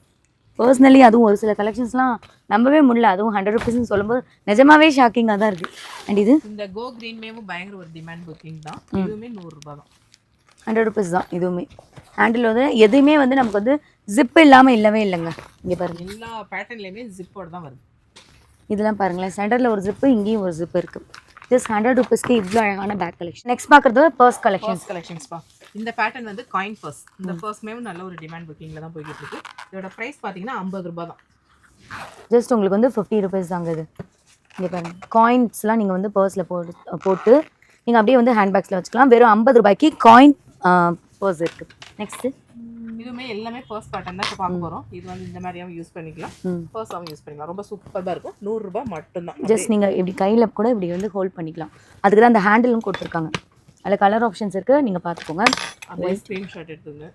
பர்சனலி அதுவும் ஒரு சில கலெக்ஷன்ஸ்லாம் நம்பவே முடியல. அதுவும் 100 ருபீஸ்ன்னு சொல்லும்போது நிஜமாவே ஷாக்கிங்காக தான் இருக்குது. அண்ட் இது இந்த கோ க்ரீன்மேவும் பயங்கர ஒரு டிமாண்ட் புக்கிங் தான். இதுவுமே 100 ரூபா தான். 100 ருபீஸ் தான். இதுவுமே ஹேண்டில் வந்து எதுவுமே வந்து நமக்கு வந்து ஜிப் இல்லாமல் இல்லவே இல்லைங்க. இங்கே பாருங்கள், எல்லா பேட்டர்ன்லேயுமே ஜிப்போடு தான் வருது. இதெல்லாம் பாருங்களேன், சென்டரில் ஒரு ஜிப்பு, இங்கேயும் ஒரு ஜிப் இருக்குது. ஜஸ்ட் 100 ருபீஸ்க்கு இவ்வளோ அழகான பேக் கலெக்ஷன். நெக்ஸ்ட் பார்க்குறது பர்ஸ் கலெக்ஷன்ஸ்ப்பா. இந்த பேட்டர்ன் வந்து காயின் பர்ஸ். இந்த பர்ஸ்மேவும் நல்ல ஒரு டிமாண்ட் புக்கிங்கில் தான் போய்கிட்டு இருக்கு. இதோட ப்ரைஸ் பார்த்தீங்கன்னா 50 ரூபா தான். ஜஸ்ட் உங்களுக்கு வந்து 50 ருபீஸ் தாங்க இது. இங்கே பாருங்கள், காயின்ஸ்லாம் நீங்கள் வந்து பர்ஸில் போட்டு நீங்கள் அப்படியே வந்து ஹேண்ட்பேக்ஸில் வச்சுக்கலாம். வெறும் 50 ரூபாய்க்கு காயின் பர்ஸ் இருக்குது. நெக்ஸ்ட்டு இதுவுமே எல்லாமே பர்ஸ் பேட்டர்ன் தான் இப்போ பார்க்க போகிறோம். இது வந்து இந்த மாதிரியாகவும் யூஸ் பண்ணிக்கலாம், பர்ஸாகவும் யூஸ் பண்ணிக்கலாம். ரொம்ப சூப்பராக இருக்கும். 100 ரூபா மட்டும்தான். ஜஸ்ட் நீங்கள் இப்படி கையில் கூட இப்படி வந்து ஹோல்ட் பண்ணிக்கலாம். அதுக்கு தான் அந்த ஹேண்டிலும் கொடுத்துருக்காங்க. அதில் கலர் ஆப்ஷன்ஸ் இருக்குது, நீங்கள் பார்த்துக்கோங்க. அப்படியே ஸ்க்ரீன்ஷாட் எடுத்துங்க.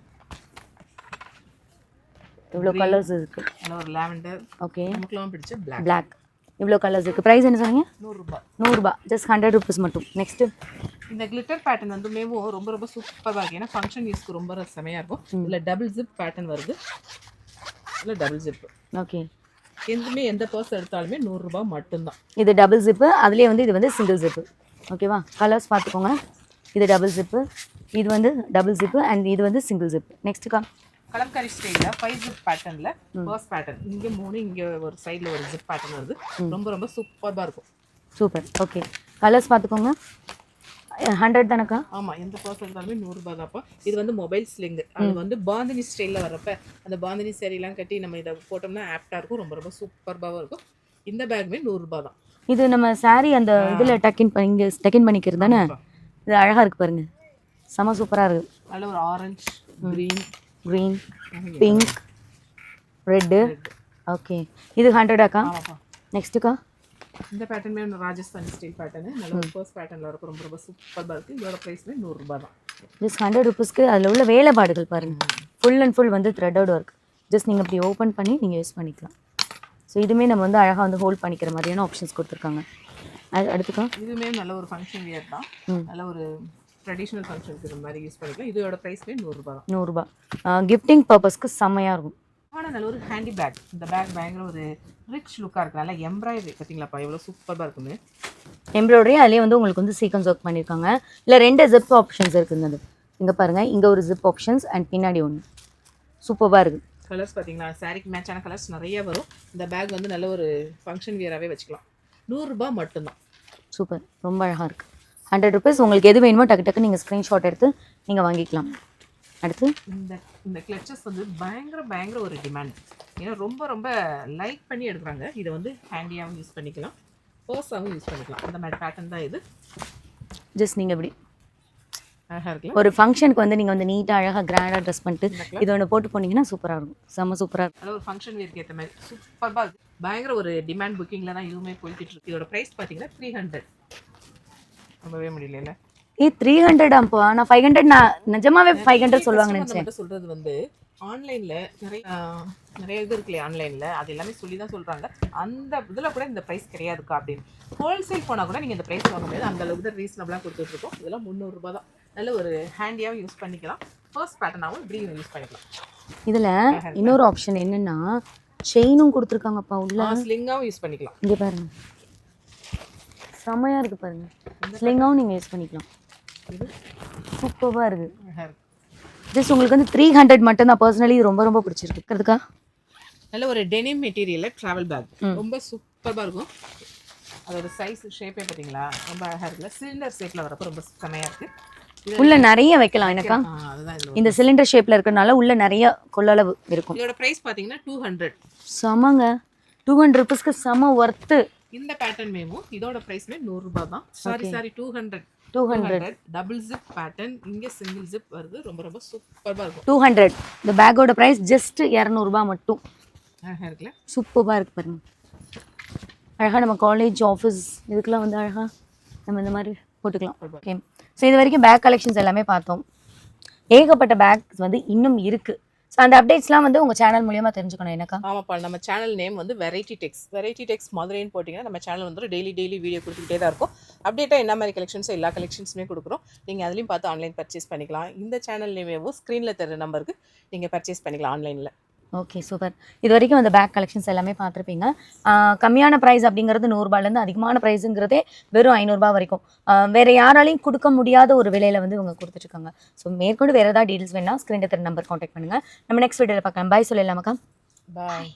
இவ்வளோ கலர்ஸ் இருக்குது. ஒரு லாவெண்டர். ஓகே, நமக்குலாம் பிடிச்ச பிளாக். இவ்வளோ கலர்ஸ் இருக்குது. ப்ரைஸ் என்ன சொன்னீங்க? 100 ரூபா. 100 ரூபா. ஜஸ்ட் 100 ருபீஸ் மட்டும். நெக்ஸ்ட்டு இந்த கிளிட்டர் பேட்டர்ன் வந்து மேவும் ரொம்ப ரொம்ப சூப்பராக இருக்குது. ஏன்னா ஃபங்க்ஷன் யூஸ்க்கு ரொம்ப செமையாக இருக்கும். இதில் டபுள் ஜிப் பேட்டர்ன் வருது. இல்லை டபுள் ஜிப். ஓகே, எந்த பர்ஸ் எடுத்தாலுமே 100 ரூபா மட்டும்தான். இது டபுள் ஜிப்பு, அதுலேயே வந்து இது வந்து சிங்கிள் ஜிப்பு. ஓகேவா? கலர்ஸ் பார்த்துக்கோங்க. இது டபுள் ஜிப்பு, இது வந்து டபுள் ஜிப்பு அண்ட் இது வந்து சிங்கிள் ஜிப்பு. நெக்ஸ்ட்டுக்கா கலம்காரி ஸ்டைலில் 5 ஜிப் பேட்டர்னில் பர்ஸ் பேட்டர்ன் இங்கே 3 இங்கே ஒரு சைடில் ஒரு ஜிப் பேட்டர்ன் வருது. ரொம்ப ரொம்ப சூப்பராக இருக்கும். சூப்பர். ஓகே, கலர்ஸ் பார்த்துக்கோங்க. 100 தானக்கா? ஆமாம், எந்த பர்ஸ் எடுத்தாலுமே 100 ரூபா தான்ப்பா. இது வந்து மொபைல் ஸ்லிங்கு. அது வந்து பாந்தினி ஸ்டைலில் வரப்ப அந்த பாந்தினி சேரீலாம் கட்டி நம்ம இதை போட்டோம்னா ஆப்டாக இருக்கும். ரொம்ப ரொம்ப சூப்பராகவும் இருக்கும். இந்த பேக்குமே 100 ரூபா தான். இது நம்ம சாரி அந்த இதில் இங்கே டக்கின் பண்ணிக்கிறது தானே? இது அழகாக இருக்குது பாருங்க, செம சூப்பராக இருக்குது. நல்ல ஒரு orange, green, pink, red. Okay, இது 100ஆக்கா? ஆமாப்பா. நெக்ஸ்ட்டுக்கா? இந்த பேட்டர்மே ராஜஸ்தானி ஸ்டைல் பேட்டர்னு நல்ல ஒரு ஃபர்ஸ்ட் பேட்டர்னில் இருக்கும். ரொம்ப ரொம்ப சூப்பராக இருக்குது. இதோட ப்ரைஸ்மே 100 ரூபா தான். ஜஸ்ட் 100 ருபீஸ்க்கு அதில் உள்ள வேலைப்பாடுகள் பாருங்கள், ஃபுல் அண்ட் ஃபுல் வந்து த்ரெட்டோட ஒர்க். ஜஸ்ட் நீங்கள் இப்படி ஓப்பன் பண்ணி நீங்கள் யூஸ் பண்ணிக்கலாம். ஸோ இதுவுமே நம்ம வந்து அழகாக வந்து ஹோல்ட் பண்ணிக்கிற மாதிரியான ஆப்ஷன்ஸ் கொடுத்துருக்காங்க. அடுத்துக்கா? இதுவுமே நல்ல ஒரு ஃபங்க்ஷன் வியர் தான். நல்ல ஒரு ட்ரெடிஷ்னல் ஃபங்க்ஷனுக்கு இந்த மாதிரி யூஸ் பண்ணிக்கலாம். இதோட ப்ரைஸ்மே 100 ரூபா தான். 100 ரூபா. கிஃப்டிங் பர்பஸ்க்கு செம்மையாக இருக்கும். ஆனால் நல்ல ஒரு ஹேண்டி பேக். இந்த பேக் பயங்கர ஒரு ரிச் லுக்காக இருக்குது. நல்லா எம்ப்ராய்டரி பார்த்தீங்களாப்பா எவ்வளோ சூப்பராக இருக்குன்னு. எம்ப்ராய்டரி அதுலேயே வந்து உங்களுக்கு வந்து சீக்வன்ஸ் ஒர்க் பண்ணியிருக்காங்க. இல்லை 2 ஜிப் ஆப்ஷன்ஸ் இருக்குங்க. அது இங்கே பாருங்கள், இங்கே ஒரு ஜிப் ஆப்ஷன்ஸ் அண்ட் பின்னாடி ஒன்று. சூப்பராக இருக்குது. கலர்ஸ் பார்த்தீங்களா, சாரிக்கு மேட்சான கலர்ஸ் நிறைய வரும். இந்த பேக் வந்து நல்ல ஒரு ஃபங்க்ஷன் வியராகவே வச்சுக்கலாம். 100 ரூபா மட்டும்தான். சூப்பர், ரொம்ப அழகாக இருக்குது. 100 ருபீஸ். உங்களுக்கு எது வேணுமோ டக்கு டக்கு நீங்கள் ஸ்க்ரீன்ஷாட் எடுத்து நீங்கள் வாங்கிக்கலாம். அடுத்து இந்த கிளச்சஸ் வந்து பயங்கர ஒரு டிமாண்ட். ஏன்னா ரொம்ப ரொம்ப லைக் பண்ணி எடுக்கிறாங்க. இதை வந்து ஹேண்டியாகவும் யூஸ் பண்ணிக்கலாம், பர்ஸாகவும் யூஸ் பண்ணிக்கலாம். அந்த மாதிரி பேட்டர்ன் தான் இது. ஜஸ்ட் நீங்கள் இப்படி அழகாக இருக்குல்ல. ஒரு ஃபங்க்ஷனுக்கு வந்து நீங்கள் வந்து நீட்டாக அழகாக கிராண்டாக ட்ரெஸ் பண்ணிட்டு இது ஒன்று போட்டு போனீங்கன்னா சூப்பராக இருக்கும். செம்ம சூப்பராக இருக்கும். அதாவது ஒரு ஃபங்க்ஷன் வேருக்கு ஏற்ற மாதிரி சூப்பராக இருக்குது. பயங்கர ஒரு டிமாண்ட் புக்கிங்கில் தான் இதுவுமே போய்கிட்டு இருக்கு. இதோட ப்ரைஸ் பார்த்தீங்கன்னா 300. ரொம்பவே முடியல. 300 அப்போ நான் 500, நான் நிஜமாவே 500 சொல்லுவாங்க நினச்சேன். சொல்கிறது வந்து ஆன்லைனில் நிறைய இது இருக்குல்லையே ஆன்லைனில், அது எல்லாமே சொல்லி தான் சொல்கிறாங்க. அந்த இதில் கூட இந்த ப்ரைஸ் கிடையாதுக்கா அப்படின்னு. ஹோல்சேல் போனால் கூட நீங்கள் இந்த ப்ரைஸ் வாங்க முடியாது. அந்த அளவுக்கு தான் ரீசனபிளாக கொடுத்துட்ருக்கோம். இதெல்லாம் 300 ரூபா தான். நல்ல ஒரு ஹேண்டியாகவும் யூஸ் பண்ணிக்கலாம், ஃபர்ஸ்ட் பேட்டர்னாகவும் இப்படியும் யூஸ் பண்ணிக்கலாம். இதில் இன்னொரு ஆப்ஷன் என்னென்னா செயினும் கொடுத்துருக்காங்கப்பா உள்ள. ஸ்லிங்காகவும் யூஸ் பண்ணிக்கலாம். இங்கே பாருங்க, செம்மையாக இருக்குது பாருங்கள். ஸ்லிங்காகவும் நீங்கள் யூஸ் பண்ணிக்கலாம். சூப்பராக இருக்குது. ஜஸ்ட் உங்களுக்கு வந்து 300 மட்டும்தான். பர்சனலி இது ரொம்ப ரொம்ப பிடிச்சிருக்கு. நல்ல ஒரு டெனிம் மெட்டீரியலில் ட்ராவல் பேக் ரொம்ப சூப்பராக இருக்கும். அதோட சைஸ் ஷேப்பே பார்த்தீங்களா ரொம்ப அழகாக இருக்குல்ல. சிலிண்டர் ஷேப்பில் வரப்போ ரொம்ப செம்மையாக இருக்குது. உள்ள நிறைய வைக்கலாம் எனக்கா. இந்த சிலிண்டர் ஷேப்பில் இருக்கிறனால உள்ள நிறைய கொள்ளளவு இருக்கும். இதோட ப்ரைஸ் பார்த்தீங்கன்னா 200. செமங்க, 200 ருபீஸ்க்கு செம ஒர்த்து. இந்த பேட்டர்ன் மேமோ இதோட ப்ரைஸ்மே 100 ரூபா தான். சாரி 200. டபுள் ஜிப் பேட்டர்ன், இங்கே சிங்கிள் ஜிப் வருது. ரொம்ப ரொம்ப சூப்பராக இருக்கும். 200. இந்த பேக்கோட ப்ரைஸ் ஜஸ்ட் 200 ரூபா மட்டும். அழகாக இருக்குல்ல, சூப்பராக இருக்கு பாருங்க. அழகாக நம்ம காலேஜ் ஆஃபீஸ் இதுக்கெல்லாம் வந்து அழகாக நம்ம இந்த மாதிரி போட்டுக்கலாம். ஓகே, ஸோ இது வரைக்கும் பேக் கலெக்ஷன்ஸ் எல்லாமே பார்த்தோம். ஏகப்பட்ட பேக்ஸ் வந்து இன்னும் இருக்குது. ஸோ அந்த அப்டேட்ஸ்லாம் வந்து உங்கள் சேனல் மூலியமாக தெரிஞ்சுக்கணும் எனக்கா. ஆமாப்பா, நம்ம சேனல் நேம் வந்து வெரைட்டி டெக்ஸ் மதுரைன்னு போட்டிங்கன்னா நம்ம சேனல் வந்து டெய்லி வீடியோ கொடுத்துக்கிட்டே தான் இருக்கும். அப்டேட்டாக என்ன மாதிரி கலெக்ஷன்ஸோ எல்லா கலெக்ஷன்ஸுமே கொடுக்குறோம். நீங்கள் அதுலேயும் பார்த்து ஆன்லைன் பர்ச்சேஸ் பண்ணிக்கலாம். இந்த சேனல் நேமேவும் ஸ்க்ரீனில் தர நம்பருக்கு நீங்கள் பர்ச்சேஸ் பண்ணிக்கலாம் ஆன்லைனில். Okay, super. இது வரைக்கும் அந்த பேக் கலெக்ஷன்ஸ் எல்லாமே பார்த்துருப்பீங்க. கம்மியான ப்ரைஸ் அப்படிங்கிறது 100 ரூபாயிலேருந்து அதிகமான ப்ரைஸுங்கிறதே வெறும் 500 ரூபாய் வரைக்கும். வேறு யாராலையும் கொடுக்க முடியாத ஒரு விலையில் வந்து இவங்க கொடுத்துட்ருக்காங்க. ஸோ மேற்கொண்டு வேறு ஏதாவது டீட்டெயில்ஸ் வேணால் ஸ்க்ரீனில் தர நம்பர் காண்டாக்ட் பண்ணுங்கள். நம்ம நெக்ஸ்ட் வீடியோவில் பார்க்கலாம். பாய் சொல்லலாமாக்கா? பாய்.